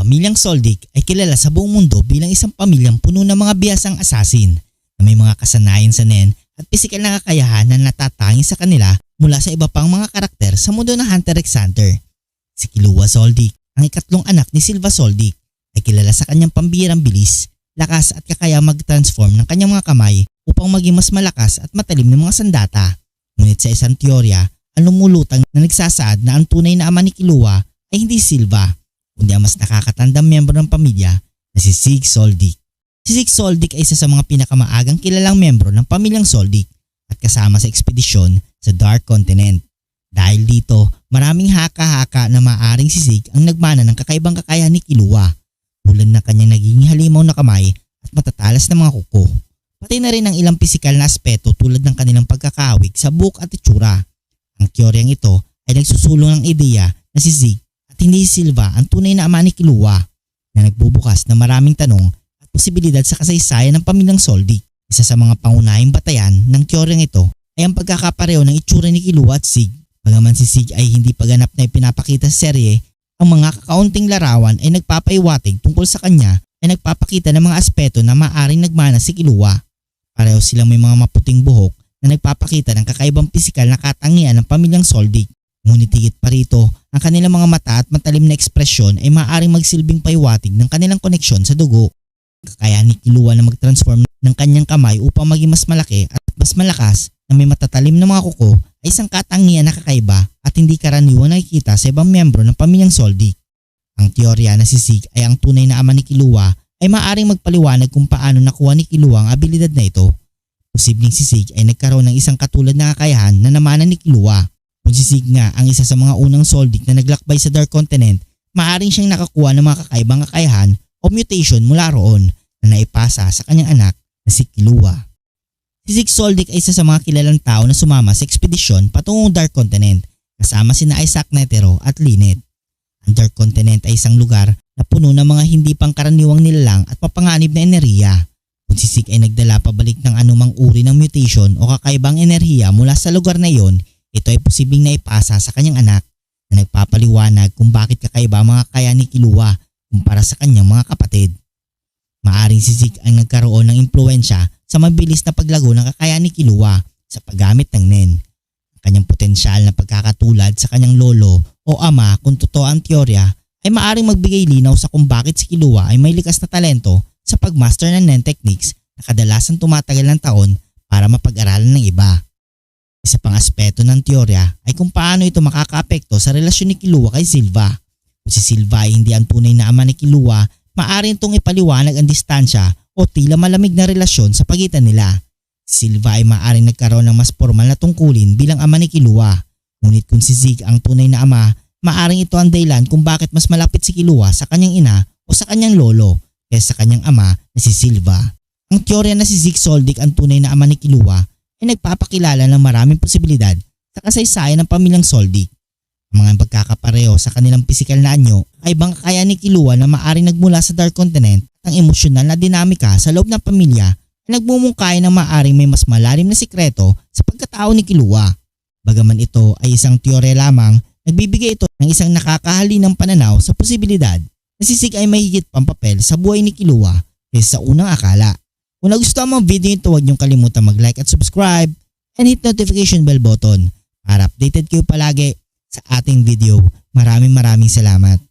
pamilyang Soldic ay kilala sa buong mundo bilang isang pamilyang puno ng mga bihasang asasin na may mga kasanayan sa nen at pisikal na kakayahan na natatangi sa kanila mula sa iba pang mga karakter sa mundo ng Hunter x Hunter. Si Killua Soldic, ang ikatlong anak ni Silva Soldic, ay kilala sa kanyang pambihirang bilis, lakas at kakayahang mag-transform ng kanyang mga kamay upang maging mas malakas at matalim ng mga sandata. Ngunit sa isang teorya, ang lumulutang na nagsasaad na ang tunay na ama ni Killua ay hindi Silva, kundi ang mas nakakatandang miyembro ng pamilya na si Sig Soldic. Si Sig Soldic ay isa sa mga pinakamaagang kilalang miyembro ng pamilyang Soldic at kasama sa ekspedisyon sa Dark Continent. Dahil dito, maraming haka-haka na maaaring si Sig ang nagmana ng kakaibang kakayahan ni Killua, tulad ng kanyang naging halimaw na kamay at matatalas na mga kuko. Pati na rin ang ilang pisikal na aspeto tulad ng kanilang pagkakahawig sa buhok at itsura. Ang teoryang ito ay nagsusulong ng ideya na si Sig at hindi si Silva ang tunay na ama ni Killua, na nagbubukas ng maraming tanong at posibilidad sa kasaysayan ng pamilyang Soldic. Isa sa mga pangunahing batayan ng teoryang ito ay ang pagkakapareho ng itsura ni Killua at Sig. Bagaman si Sig ay hindi paganap na ipinapakita sa serye, ang mga kakaunting larawan ay nagpapaiwatig tungkol sa kanya ay nagpapakita ng mga aspeto na maaaring nagmana si Killua. Pareho silang may mga maputing buhok na nagpapakita ng kakaibang pisikal na katangian ng pamilyang Soldic. Ngunit higit pa rito, ang kanilang mga mata at matalim na ekspresyon ay maaaring magsilbing paiwatig ng kanilang koneksyon sa dugo. Kakayahan ni Killua na mag-transform ng kanyang kamay upang maging mas malaki at mas malakas na may matatalim na mga kuko ay isang katangian na kakaiba at hindi karaniwang nakikita sa ibang miyembro ng pamilyang Soldic. Ang teorya na si Sig ay ang tunay na ama ni Killua ay maaaring magpaliwanag kung paano nakuha ni Killua ang abilidad na ito. Posibleng si Sig ay nagkaroon ng isang katulad na kakayahan na namana ni Killua. Kung si Sig nga ang isa sa mga unang Soldic na naglakbay sa Dark Continent, maaaring siyang nakakuha ng mga kakaibang kakayahan o mutation mula roon na naipasa sa kanyang anak na si Killua. Si Sig Soldic ay isa sa mga kilalang tao na sumama sa ekspedisyon patungong Dark Continent kasama sina Isaac Netero at Lynette. Ang Dark Continent ay isang lugar na puno ng mga hindi pangkaraniwang nilalang at mapanganib na enerhiya. Kung si Sig ay nagdala pabalik ng anumang uri ng mutation o kakaibang enerhiya mula sa lugar na iyon, ito ay posibleng naipasa sa kanyang anak na nagpapaliwanag kung bakit kakaiba ang mga kakayahan ni Killua kumpara sa kanyang mga kapatid. Maaring si Sig ay nagkaroon ng impluensya sa mabilis na paglago ng kakayahan ni Killua sa paggamit ng nen. Ang kanyang potensyal na pagkakatulad sa kanyang lolo o ama, kung totoo ang teorya, ay maaring magbigay linaw sa kung bakit si Killua ay may likas na talento sa pagmaster ng nen techniques na kadalasan tumatagal ng taon para mapag-aralan ng iba. Isa pang aspeto ng teorya ay kung paano ito makakaapekto sa relasyon ni Killua kay Silva. Kung si Silva ay hindi ang tunay na ama ni Killua, maaari itong ipaliwanag ang distansya o tila malamig na relasyon sa pagitan nila. Si Silva ay maaaring nagkaroon ng mas formal na tungkulin bilang ama ni Killua. Ngunit kung si Sig ang tunay na ama, maaaring ito ang dahilan kung bakit mas malapit si Killua sa kanyang ina o sa kanyang lolo kaysa sa kanyang ama na si Silva. Ang teorya na si Sig Soldic ang tunay na ama ni Killua ay nagpapakilala ng maraming posibilidad sa kasaysayan ng pamilyang Soldic. Ang mga pagkakapareho sa kanilang pisikal na anyo ay ibang kakayahan ni Killua na maaaring nagmula sa Dark Continent at ang emosyonal na dinamika sa loob ng pamilya ay nagmumungkahi ng maaaring may mas malalim na sikreto sa pagkatao ni Killua. Bagaman ito ay isang teorya lamang, nagbibigay ito ng isang nakakahalinang pananaw sa posibilidad na si Sig ay may higit pang papel sa buhay ni Killua kaysa sa unang akala. Kung nagustuhan mo ang video ito, huwag niyong kalimutan mag-like at subscribe and hit notification bell button para updated kayo palagi sa ating video. Maraming salamat.